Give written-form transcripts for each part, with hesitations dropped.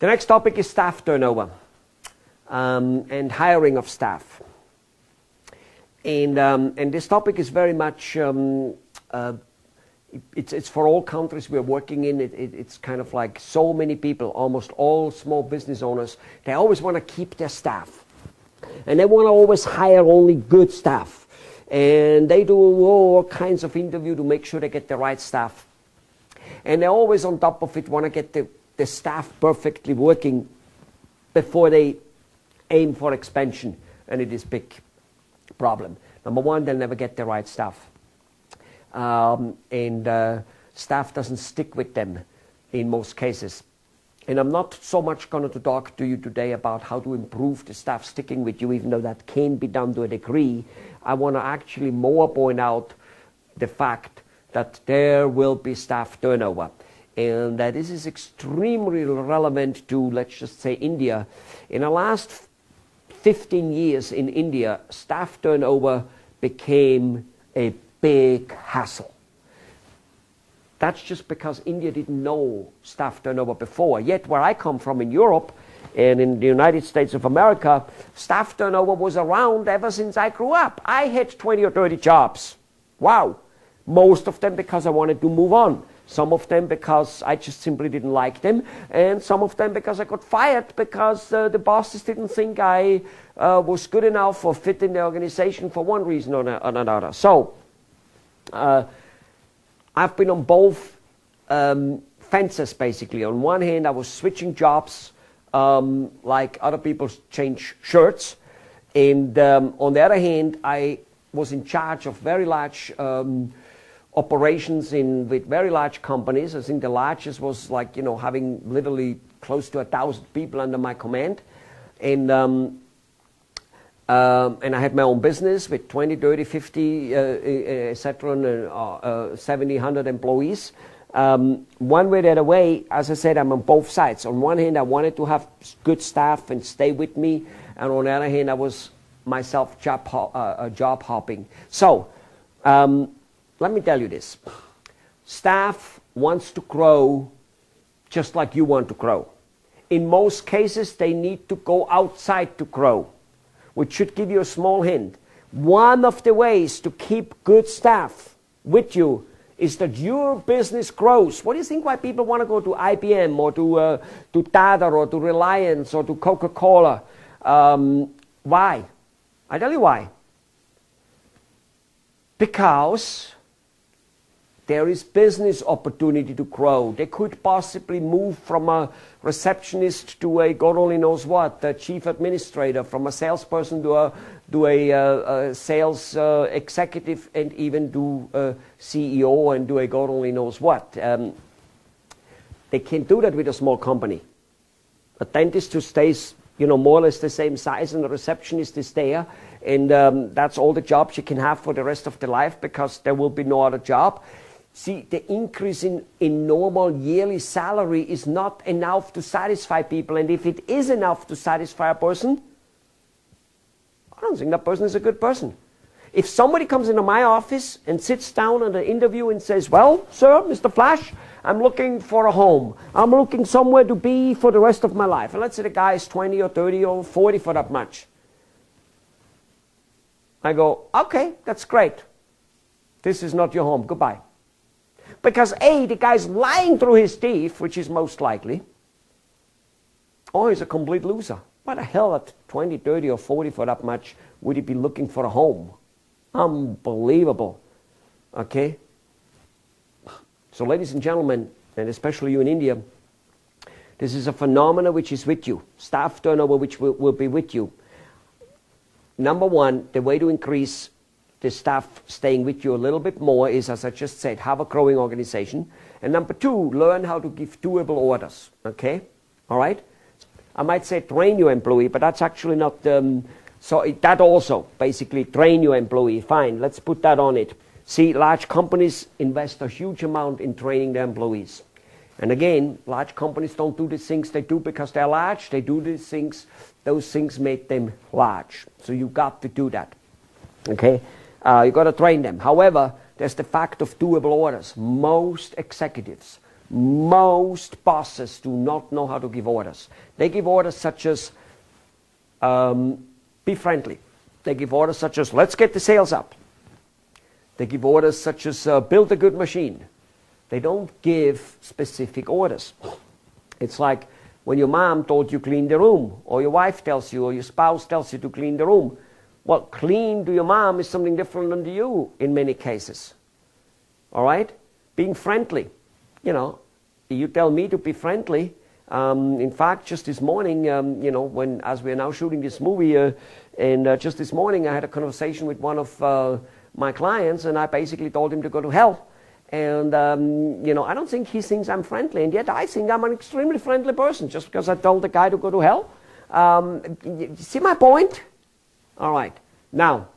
The next topic is staff turnover and hiring of staff. And this topic is very much, it's for all countries we're working in. It's kind of like so many people, almost all small business owners, they always want to keep their staff. And they want to always hire only good staff. And they do all kinds of interview to make sure they get the right staff. And they're always on top of it, want to get the staff perfectly working before they aim for expansion. And it is big problem. Number one, they'll never get the right staff. Staff doesn't stick with them in most cases. And I'm not so much going to talk to you today about how to improve the staff sticking with you, even though that can be done to a degree. I want to actually more point out the fact that there will be staff turnover. And that this is extremely relevant to, let's just say, India. In the last 15 years in India, staff turnover became a big hassle. That's just because India didn't know staff turnover before. Yet where I come from in Europe and in the United States of America, staff turnover was around ever since I grew up. I had 20 or 30 jobs. Wow. Most of them because I wanted to move on. Some of them because I just simply didn't like them. And some of them because I got fired because the bosses didn't think I was good enough or fit in the organization for one reason or another. So, I've been on both fences basically. On one hand, I was switching jobs like other people change shirts. And on the other hand, I was in charge of very large operations with very large companies. I think the largest was like, having literally close to 1,000 people under my command. And I had my own business with 20, 30, 50, etc., 70, 100 employees. One way or the other way, as I said, I'm on both sides. On one hand, I wanted to have good staff and stay with me. And on the other hand, I was myself job hopping. So, let me tell you this. Staff wants to grow just like you want to grow. In most cases, they need to go outside to grow, which should give you a small hint. One of the ways to keep good staff with you is that your business grows. What do you think why people want to go to IBM or to Tata or to Reliance or to Coca-Cola? Why? I tell you why. Because there is business opportunity to grow. They could possibly move from a receptionist to a God only knows what, a chief administrator, from a salesperson to a sales executive, and even do a CEO and do a God only knows what. They can't do that with a small company. A dentist who stays, more or less the same size, and the receptionist is there, and that's all the jobs you can have for the rest of their life because there will be no other job. See, the increase in normal yearly salary is not enough to satisfy people. And if it is enough to satisfy a person, I don't think that person is a good person. If somebody comes into my office and sits down on an interview and says, well, sir, Mr. Flasch, I'm looking for a home. I'm looking somewhere to be for the rest of my life. And let's say the guy is 20 or 30 or 40 for that much. I go, okay, that's great. This is not your home. Goodbye. Because A, the guy's lying through his teeth, which is most likely, or he's a complete loser. Why the hell at 20, 30, or 40 for that much would he be looking for a home? Unbelievable. Okay? So ladies and gentlemen, and especially you in India, this is a phenomenon which is with you. Staff turnover which will be with you. Number one, the way to increase the staff staying with you a little bit more is, as I just said, have a growing organization. And number two, learn how to give doable orders. Okay? All right? I might say train your employee, but that's actually not... that also, basically, train your employee. Fine, let's put that on it. See, large companies invest a huge amount in training their employees. And again, large companies don't do the things they do because they're large. They do these things, those things make them large. So you've got to do that. Okay? You've got to train them. However, there's the fact of doable orders. Most executives Most bosses do not know how to give orders. They give orders such as be friendly. They give orders such as let's get the sales up. They give orders such as build a good machine. They don't give specific orders. It's like when your mom told you clean the room, or your wife tells you, or your spouse tells you to clean the room. Well, clean to your mom is something different than to you in many cases. All right? Being friendly. You know, you tell me to be friendly. In fact, just this morning, you know, as we are now shooting this movie, and just this morning I had a conversation with one of my clients, and I basically told him to go to hell. And, you know, I don't think he thinks I'm friendly, and yet I think I'm an extremely friendly person just because I told the guy to go to hell. You see my point? All right. Now,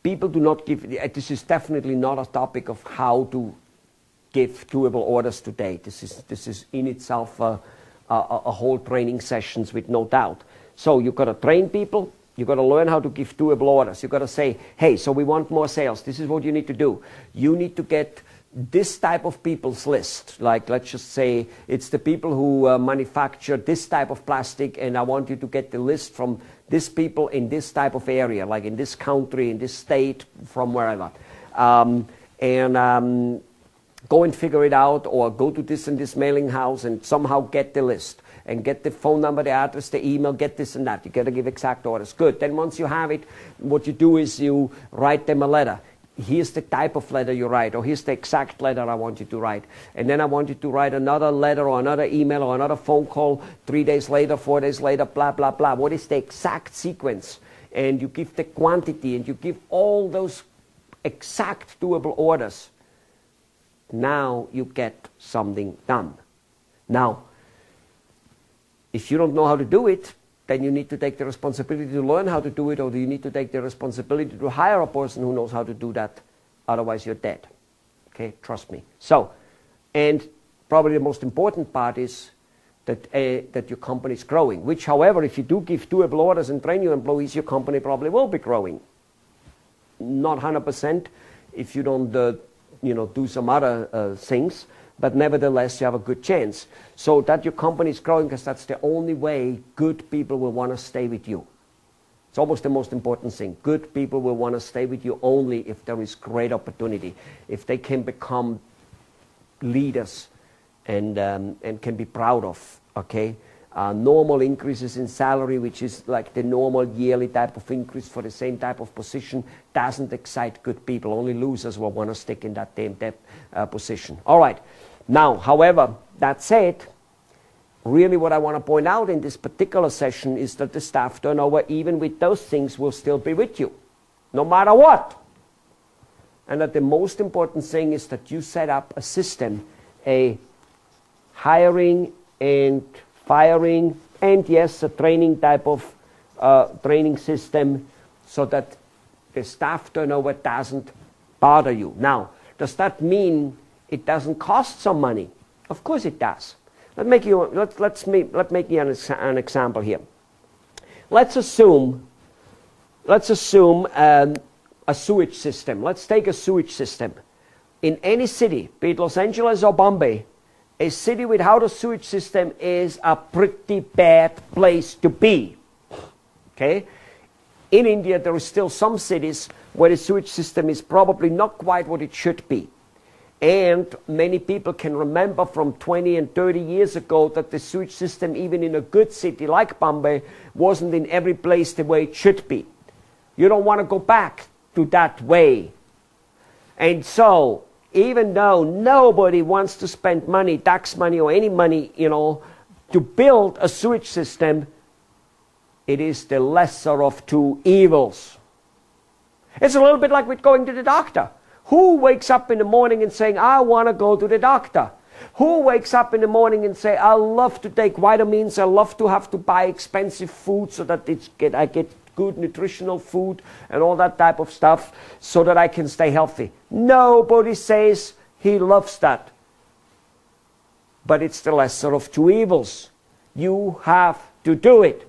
people do not give, this is definitely not a topic of how to give doable orders today. This is in itself a whole training sessions with no doubt. So you've got to train people. You've got to learn how to give doable orders. You've got to say, hey, so we want more sales. This is what you need to do. You need to get this type of people's list. Like, let's just say it's the people who manufacture this type of plastic, and I want you to get the list from these people in this type of area, like in this country, in this state, from wherever. Go and figure it out, or go to this and this mailing house and somehow get the list. And get the phone number, the address, the email, get this and that. You got to give exact orders. Good. Then once you have it, what you do is you write them a letter. Here's the type of letter you write, or here's the exact letter I want you to write. And then I want you to write another letter or another email or another phone call 3 days later, 4 days later, blah, blah, blah. What is the exact sequence? And you give the quantity, and you give all those exact doable orders. Now you get something done. Now, if you don't know how to do it, then you need to take the responsibility to learn how to do it, or you need to take the responsibility to hire a person who knows how to do that. Otherwise, you're dead. Okay, trust me. So, and probably the most important part is that your company is growing, which, however, if you do give doable orders and train your employees, your company probably will be growing. Not 100% if you don't do some other things. But nevertheless, you have a good chance. So that your company is growing, because that's the only way good people will want to stay with you. It's almost the most important thing. Good people will want to stay with you only if there is great opportunity, if they can become leaders and can be proud of, okay? Normal increases in salary, which is like the normal yearly type of increase for the same type of position, doesn't excite good people. Only losers will want to stick in that damn position. All right. Now, however, that said, really what I want to point out in this particular session is that the staff turnover, even with those things, will still be with you, no matter what. And that the most important thing is that you set up a system, a hiring and firing, and yes, a training type of training system, so that the staff turnover doesn't bother you. Now, does that mean it doesn't cost some money? Of course it does. Let's make an example here. Let's assume a sewage system. Let's take a sewage system. In any city, be it Los Angeles or Bombay, a city without a sewage system is a pretty bad place to be. Okay? In India, there are still some cities where the sewage system is probably not quite what it should be. And many people can remember from 20 and 30 years ago that the sewage system, even in a good city like Bombay, wasn't in every place the way it should be. You don't want to go back to that way. And so, even though nobody wants to spend money, tax money or any money, to build a sewage system, it is the lesser of two evils. It's a little bit like with going to the doctor. Who wakes up in the morning and saying, I want to go to the doctor? Who wakes up in the morning and say, I love to take vitamins, I love to have to buy expensive food so that I get good nutritional food and all that type of stuff so that I can stay healthy? Nobody says he loves that. But it's the lesser of two evils. You have to do it.